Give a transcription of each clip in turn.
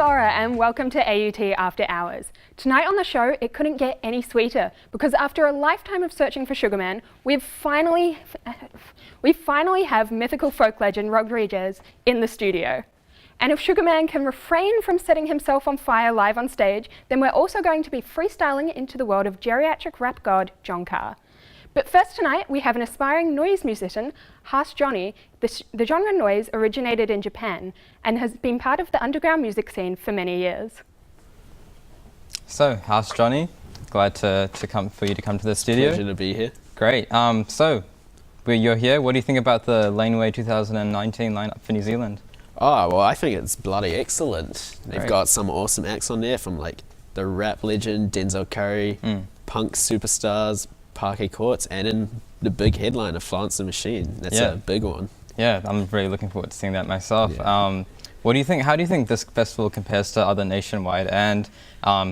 Aura and welcome to AUT After Hours. Tonight on the show, it couldn't get any sweeter because after a lifetime of searching for Sugarman, we finally have mythical folk legend Rodriguez in the studio. And if Sugarman can refrain from setting himself on fire live on stage, then we're also going to be freestyling into the world of geriatric rap god Jon Carr. But first tonight, we have an aspiring noise musician, Harsh Johnny. The genre noise originated in Japan and has been part of the underground music scene for many years. So, Harsh Johnny, glad for you to come to the studio. Pleasure to be here. Great. You're here. What do you think about the Laneway 2019 lineup for New Zealand? Oh, well, I think it's bloody excellent. They've Great. got some awesome acts on there from like the rap legend Denzel Curry, punk superstars Parquet Courts, and in the big headliner Florence the Machine. That's a big one. Yeah, I'm really looking forward to seeing that myself. Yeah. What do you think? How do you think this festival compares to other nationwide and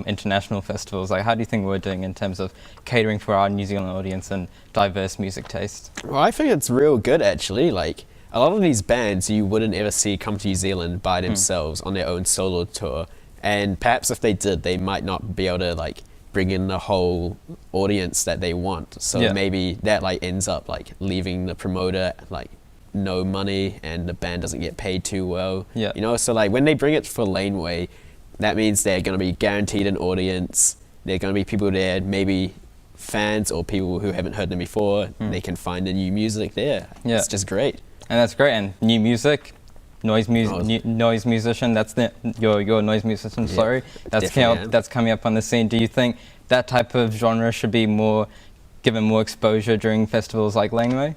international festivals? Like, how do you think we're doing in terms of catering for our New Zealand audience and diverse music taste? Well, I think it's real good actually. Like a lot of these bands you wouldn't ever see come to New Zealand by themselves on their own solo tour, and perhaps if they did, they might not be able to like bring in the whole audience that they want. So maybe that like ends up like leaving the promoter like no money and the band doesn't get paid too well. Yeah. You know, so like when they bring it for Laneway, that means they're going to be guaranteed an audience. There are going to be people there, maybe fans or people who haven't heard them before. They can find the new music there. Yeah. It's just great. And that's great. And new music, noise musician. That's your noise musician. Yeah, Sorry, that's coming up on the scene. Do you think that type of genre should be given more exposure during festivals like Laneway?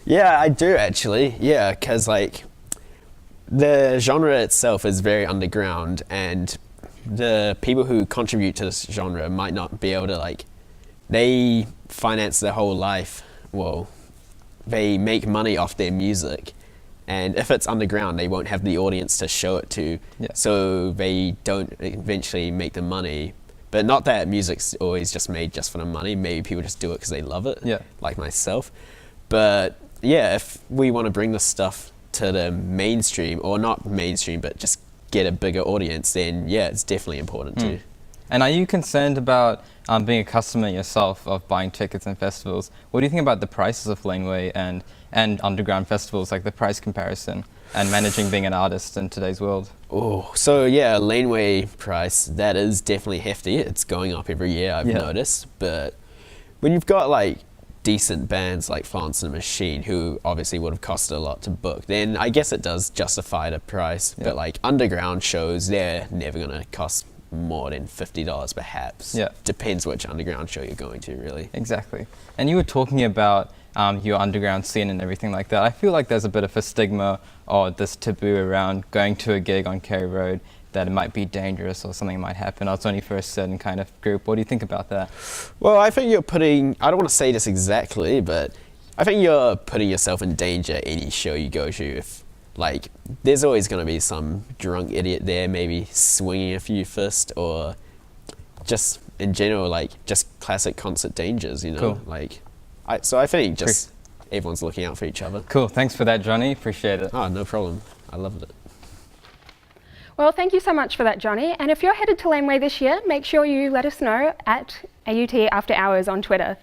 Yeah, I do actually. Yeah, because like the genre itself is very underground, and the people who contribute to this genre might not be able to like. They finance their whole life. Well, they make money off their music. And if it's underground, they won't have the audience to show it to, so they don't eventually make the money. But not that music's always just made just for the money. Maybe people just do it because they love it, like myself. But yeah, if we want to bring this stuff to the mainstream, or not mainstream, but just get a bigger audience, then yeah, it's definitely important too. And are you concerned about being a customer yourself of buying tickets and festivals? What do you think about the prices of Laneway and underground festivals, like the price comparison and managing being an artist in today's world? Oh, so yeah, Laneway price, that is definitely hefty. It's going up every year, I've noticed. But when you've got like decent bands like Florence and the Machine, who obviously would have costed a lot to book, then I guess it does justify the price. But like underground shows, they're never gonna cost more than $50 perhaps. Depends which underground show you're going to, really. Exactly. And you were talking about your underground scene and everything like that. I feel like there's a bit of a stigma or this taboo around going to a gig on Carey Road, that it might be dangerous or something might happen, or it's only for a certain kind of group. What do you think about that? Well, I think I don't want to say this exactly, but I think you're putting yourself in danger any show you go to. If like, there's always going to be some drunk idiot there, maybe swinging a few fists, or just in general, like just classic concert dangers, you know. Cool. Like, so I think just everyone's looking out for each other. Cool. Thanks for that, Johnny. Appreciate it. Oh, no problem. I loved it. Well, thank you so much for that, Johnny. And if you're headed to Laneway this year, make sure you let us know at AUT After Hours on Twitter.